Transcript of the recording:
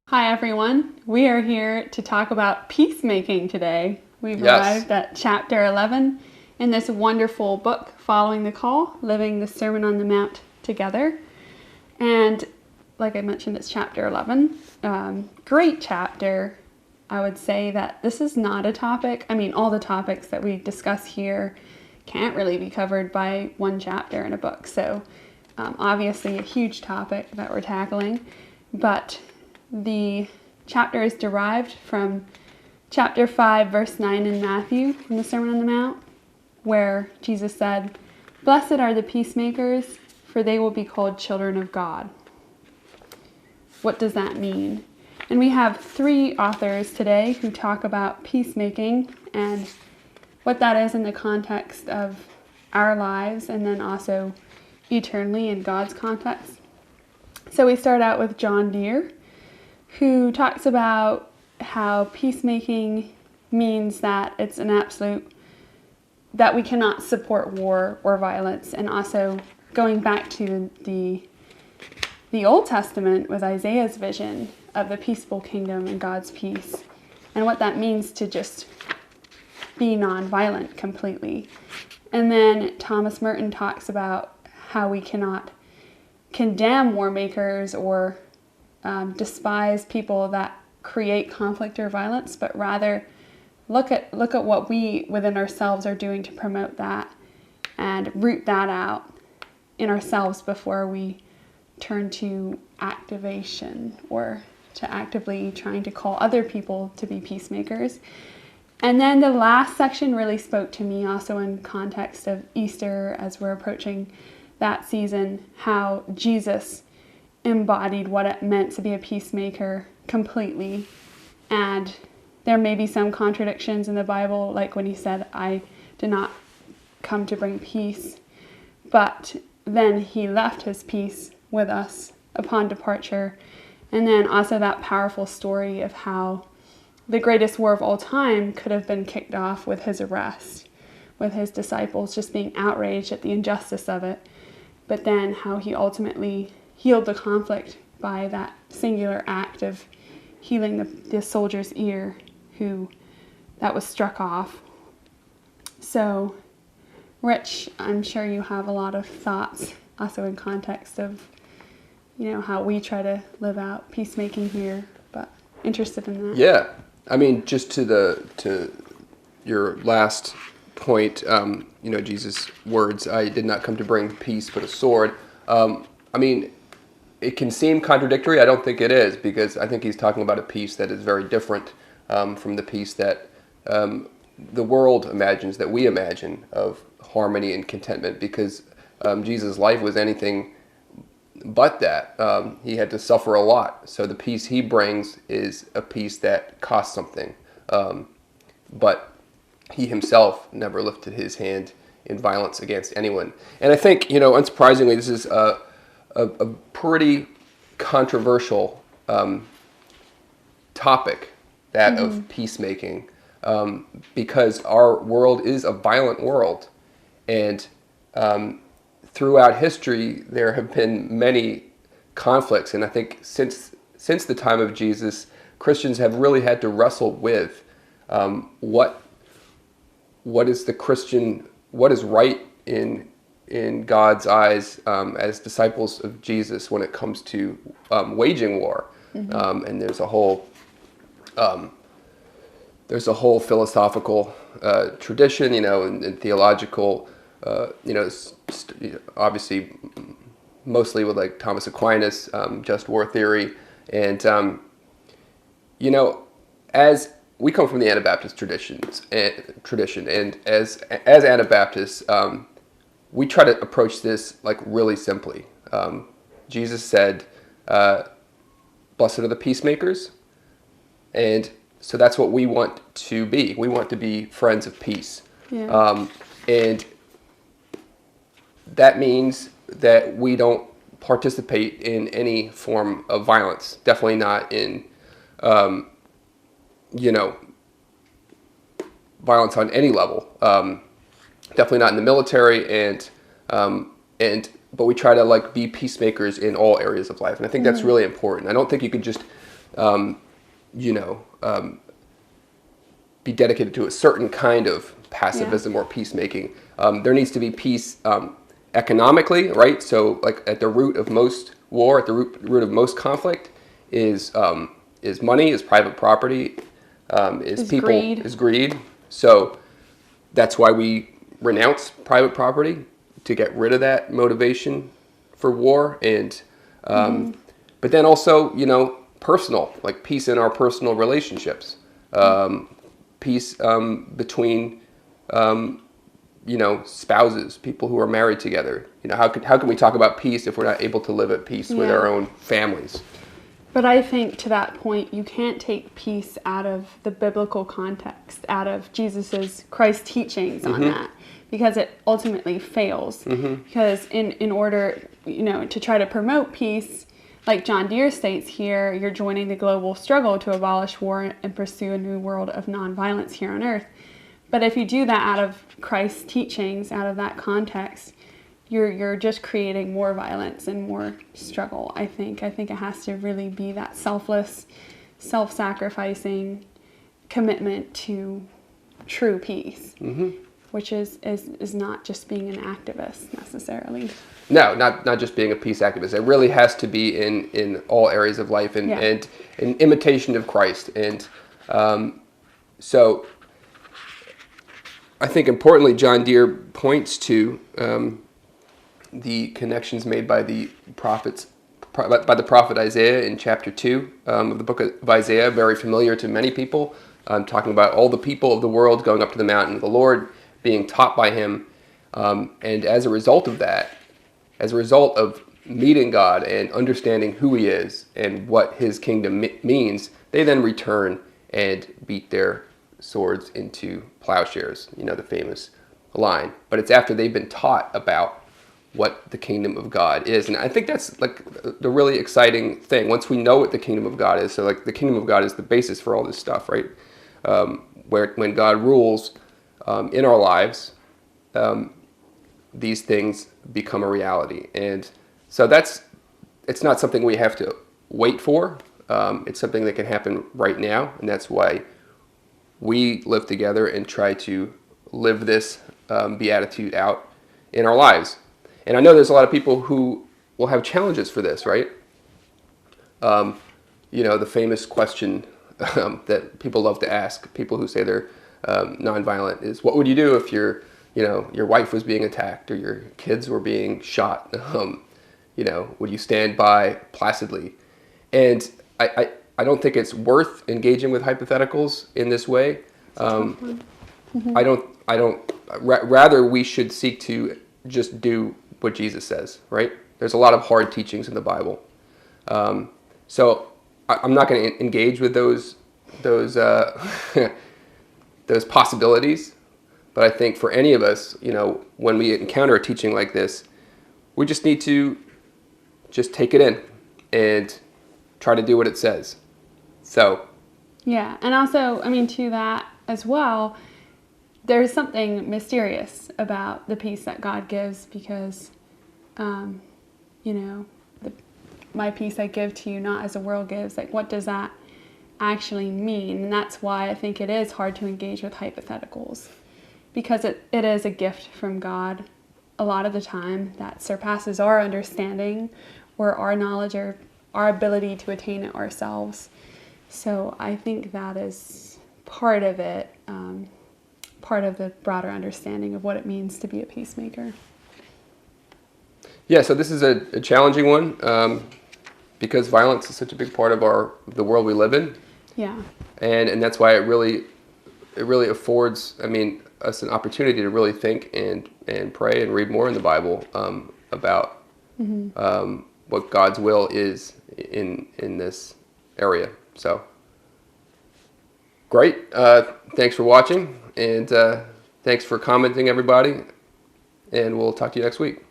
Hi everyone, we are here to talk about peacemaking today. We've Yes. arrived at chapter 11 in this wonderful book, Following the Call, Living the Sermon on the Mount Together. And like I mentioned, it's chapter 11. Great chapter. I would say that this is not a topic, all the topics that we discuss here can't really be covered by one chapter in a book. So obviously a huge topic that we're tackling, but the chapter is derived from chapter 5, verse 9 in Matthew, in the Sermon on the Mount, where Jesus said, "Blessed are the peacemakers, for they will be called children of God." What does that mean? And we have three authors today who talk about peacemaking and what that is in the context of our lives and then also eternally in God's context. So we start out with John Deere, who talks about how peacemaking means that it's an absolute, that we cannot support war or violence, and also going back to the Old Testament with Isaiah's vision of the peaceful kingdom and God's peace, and what that means to just be nonviolent completely. And then Thomas Merton talks about how we cannot condemn war makers or despise people that create conflict or violence, but rather look at what we within ourselves are doing to promote that and root that out in ourselves before we turn to activation or to actively trying to call other people to be peacemakers. And then the last section really spoke to me also in context of Easter as we're approaching that season, how Jesus embodied what it meant to be a peacemaker completely. And there may be some contradictions in the Bible, like when he said, "I did not come to bring peace," but then he left his peace with us upon departure. And then also that powerful story of how the greatest war of all time could have been kicked off with his arrest, with his disciples just being outraged at the injustice of it, but then how he ultimately healed the conflict by that singular act of healing the soldier's ear that was struck off. So, Rich, I'm sure you have a lot of thoughts also in context of, how we try to live out peacemaking here, but interested in that. Yeah, just to your last point, Jesus' words, "I did not come to bring peace, but a sword." It can seem contradictory. I don't think it is, because I think he's talking about a peace that is very different from the peace that the world imagines, that we imagine, of harmony and contentment, because Jesus' life was anything but that. He had to suffer a lot. So the peace he brings is a peace that costs something. But he himself never lifted his hand in violence against anyone. And I think, unsurprisingly, this is a pretty controversial topic, that of peacemaking, because our world is a violent world. And throughout history, there have been many conflicts. And I think since the time of Jesus, Christians have really had to wrestle with what is right in God's eyes as disciples of Jesus when it comes to waging war. And there's a whole philosophical tradition, and theological, obviously mostly with like Thomas Aquinas, just war theory. And, as we come from the Anabaptist tradition, and as Anabaptists, we try to approach this like really simply. Jesus said, "Blessed are the peacemakers," and so that's what we want to be. We want to be friends of peace, and that means that we don't participate in any form of violence. Definitely not in, violence on any level. Definitely not in the military, but we try to be peacemakers in all areas of life, and I think that's really important. I don't think you could just you know, be dedicated to a certain kind of pacifism or peacemaking. There needs to be peace economically, right? So, like at the root of most war, at the root of most conflict is money, is private property, is people, greed. is greed. So that's why we renounce private property, to get rid of that motivation for war. And but then also, you know, personal, like peace in our personal relationships, peace between you know, spouses, people who are married together. You know, how can we talk about peace if we're not able to live at peace with our own families? But I think to that point, you can't take peace out of the biblical context, out of Christ's teachings on that, because it ultimately fails. Because in order, you know, to try to promote peace, like John Deere states here, you're joining the global struggle to abolish war and pursue a new world of nonviolence here on earth. But if you do that out of Christ's teachings, out of that context, you're just creating more violence and more struggle, I think. I think it has to really be that selfless, self-sacrificing commitment to true peace, which is not just being an activist necessarily. No, not just being a peace activist. It really has to be in all areas of life and an imitation of Christ. And so I think importantly, John Deere points to the connections made by the prophet Isaiah in chapter 2 of the book of Isaiah, very familiar to many people, talking about all the people of the world going up to the mountain of the Lord, being taught by him. And as a result of that, as a result of meeting God and understanding who he is and what his kingdom means, they then return and beat their swords into plowshares, you know, the famous line. But it's after they've been taught about what the kingdom of God is. And I think that's like the really exciting thing. Once we know what the kingdom of God is, so like the kingdom of God is the basis for all this stuff, right? When God rules in our lives, these things become a reality. And so it's not something we have to wait for. It's something that can happen right now. And that's why we live together and try to live this beatitude out in our lives. And I know there's a lot of people who will have challenges for this, right? You know, the famous question that people love to ask, people who say they're nonviolent, is what would you do if your wife was being attacked or your kids were being shot? You know, would you stand by placidly? And I don't think it's worth engaging with hypotheticals in this way. Rather, we should seek to just do what Jesus says, right? There's a lot of hard teachings in the Bible. So I'm not going to engage with those possibilities. But I think for any of us, you know, when we encounter a teaching like this, we just need to just take it in and try to do what it says. So. Yeah, and also, I mean, to that as well, there's something mysterious about the peace that God gives because, you know, my peace I give to you, not as the world gives. Like, what does that actually mean? And that's why I think it is hard to engage with hypotheticals, because it is a gift from God a lot of the time that surpasses our understanding or our knowledge or our ability to attain it ourselves. So I think that is part of it, part of the broader understanding of what it means to be a peacemaker. Yeah, so this is a challenging one because violence is such a big part of the world we live in. Yeah. And that's why it really affords, I mean, us an opportunity to really think and pray and read more in the Bible about what God's will is in this area. So, great. Thanks for watching, and thanks for commenting, everybody. And we'll talk to you next week.